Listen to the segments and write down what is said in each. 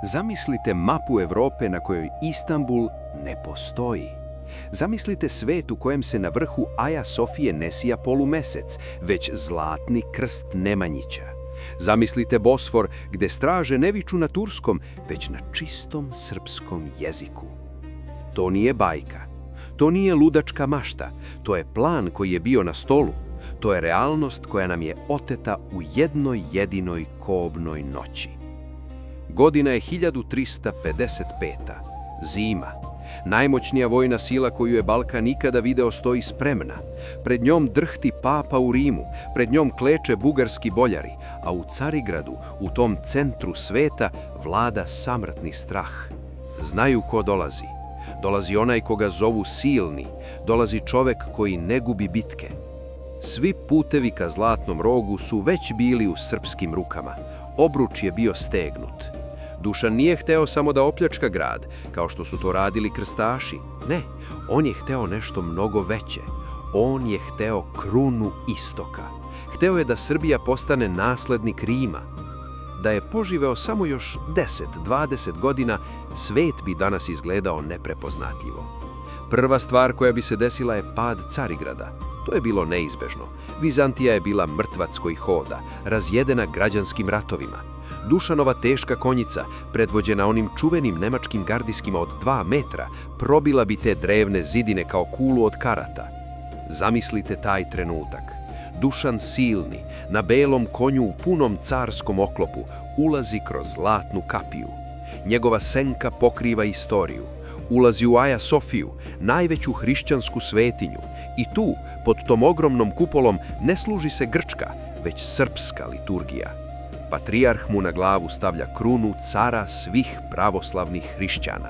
Zamislite mapu Evrope na kojoj Istanbul ne postoji. Zamislite svet u kojem se na vrhu Aja Sofije ne sija polumesec, već zlatni krst Nemanjića. Zamislite Bosfor gde straže ne viču na turskom, već na čistom srpskom jeziku. To nije bajka, to nije ludačka mašta, to je plan koji je bio na stolu, to je realnost koja nam je oteta u jednoj jedinoj kobnoj noći. Godina je 1355. Zima. Najmoćnija vojna sila koju je Balkan ikada video stoji spremna. Pred njom drhti papa u Rimu, pred njom kleče bugarski boljari, a u Carigradu, u tom centru sveta, vlada samrtni strah. Znaju ko dolazi. Dolazi onaj koga zovu silni, dolazi čovek koji ne gubi bitke. Svi putevi ka Zlatnom rogu su već bili u srpskim rukama. Obruč je bio stegnut. Dušan nije hteo samo da opljačka grad, kao što su to radili krstaši. Ne, on je hteo nešto mnogo veće. On je hteo krunu istoka. Hteo je da Srbija postane naslednik Rima. Da je poživeo samo još 10-20 godina, svet bi danas izgledao neprepoznatljivo. Prva stvar koja bi se desila je pad Carigrada. To je bilo neizbežno. Vizantija je bila mrtvac koji hoda, razjedena građanskim ratovima. Dušanova teška konjica, predvođena onim čuvenim nemačkim gardijskima od 2 metra, probila bi te drevne zidine kao kulu od karata. Zamislite taj trenutak. Dušan silni, na belom konju u punom carskom oklopu, ulazi kroz zlatnu kapiju. Njegova senka pokriva istoriju. Ulazi u Aja Sofiju, najveću hrišćansku svetinju. I tu, pod tom ogromnom kupolom, ne služi se grčka, već srpska liturgija. Patrijarh mu na glavu stavlja krunu cara svih pravoslavnih hrišćana.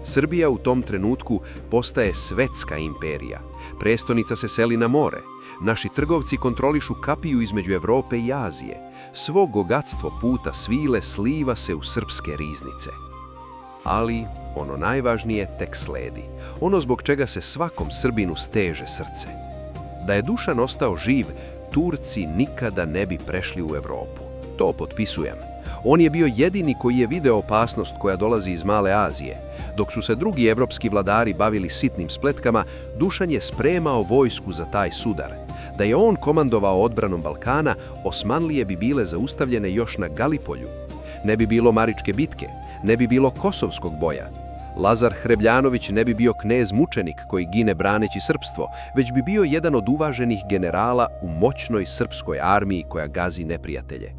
Srbija u tom trenutku postaje svetska imperija. Prestonica se seli na more. Naši trgovci kontrolišu kapiju između Evrope i Azije. Svo bogatstvo puta svile sliva se u srpske riznice. Ali ono najvažnije tek sledi. Ono zbog čega se svakom Srbinu steže srce. Da je Dušan ostao živ, Turci nikada ne bi prešli u Evropu. To potpisujem. On je bio jedini koji je video opasnost koja dolazi iz Male Azije. Dok su se drugi evropski vladari bavili sitnim spletkama, Dušan je spremao vojsku za taj sudar. Da je on komandovao odbranom Balkana, Osmanlije bi bile zaustavljene još na Galipolju. Ne bi bilo Maričke bitke, ne bi bilo Kosovskog boja. Lazar Hrebljanović ne bi bio knez mučenik koji gine braneći srpstvo, već bi bio jedan od uvaženih generala u moćnoj srpskoj armiji koja gazi neprijatelje.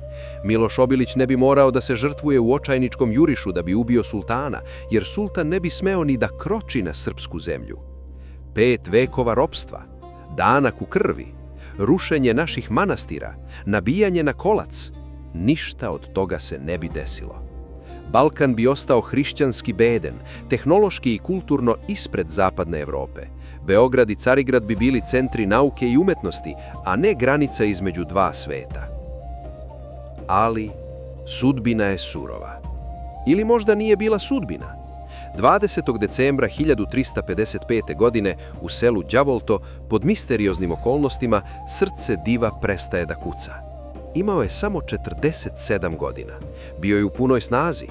Miloš Obilić ne bi morao da se žrtvuje u očajničkom jurišu da bi ubio sultana, jer sultan ne bi smeo ni da kroči na srpsku zemlju. 5 vekova ropstva, danak u krvi, rušenje naših manastira, nabijanje na kolac, ništa od toga se ne bi desilo. Balkan bi ostao hrišćanski beden, tehnološki i kulturno ispred zapadne Evrope. Beograd i Carigrad bi bili centri nauke i umetnosti, a ne granica između dva sveta. Ali sudbina je surova. Ili možda nije bila sudbina. 20. decembra 1355. godine u selu Đavolto, pod misterioznim okolnostima, srce diva prestaje da kuca. Imao je samo 47 godina. Bio je u punoj snazi.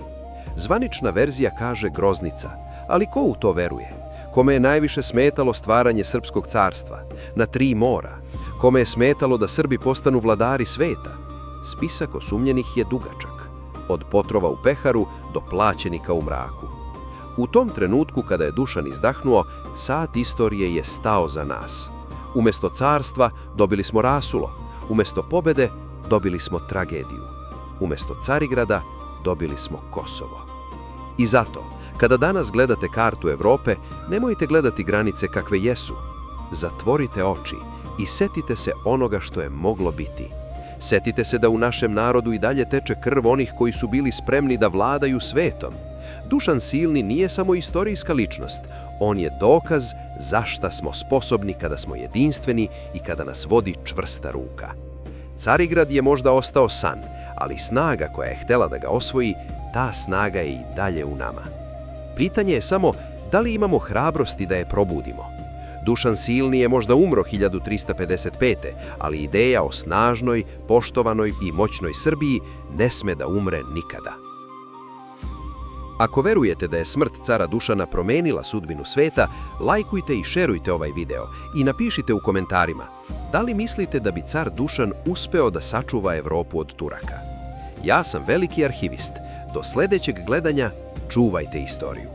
Zvanična verzija kaže groznica, ali ko u to veruje? Kome je najviše smetalo stvaranje srpskog carstva, na 3 mora? Kome je smetalo da Srbi postanu vladari sveta? Spisak osumnjenih je dugačak, od potrova u peharu do plaćenika u mraku. U tom trenutku kada je Dušan izdahnuo, sat istorije je stao za nas. Umesto carstva dobili smo rasulo, umesto pobede dobili smo tragediju. Umesto Carigrada dobili smo Kosovo. I zato, kada danas gledate kartu Evrope, nemojte gledati granice kakve jesu. Zatvorite oči i setite se onoga što je moglo biti. Setite se da u našem narodu i dalje teče krv onih koji su bili spremni da vladaju svetom. Dušan Silni nije samo istorijska ličnost, on je dokaz zašta smo sposobni kada smo jedinstveni i kada nas vodi čvrsta ruka. Carigrad je možda ostao san, ali snaga koja je htela da ga osvoji, ta snaga je i dalje u nama. Pitanje je samo da li imamo hrabrosti da je probudimo. Dušan Silni je možda umro 1355. ali ideja o snažnoj, poštovanoj i moćnoj Srbiji ne sme da umre nikada. Ako verujete da je smrt cara Dušana promenila sudbinu sveta, lajkujte i šerujte ovaj video i napišite u komentarima da li mislite da bi car Dušan uspeo da sačuva Evropu od Turaka. Ja sam veliki arhivist. Do sledećeg gledanja čuvajte istoriju.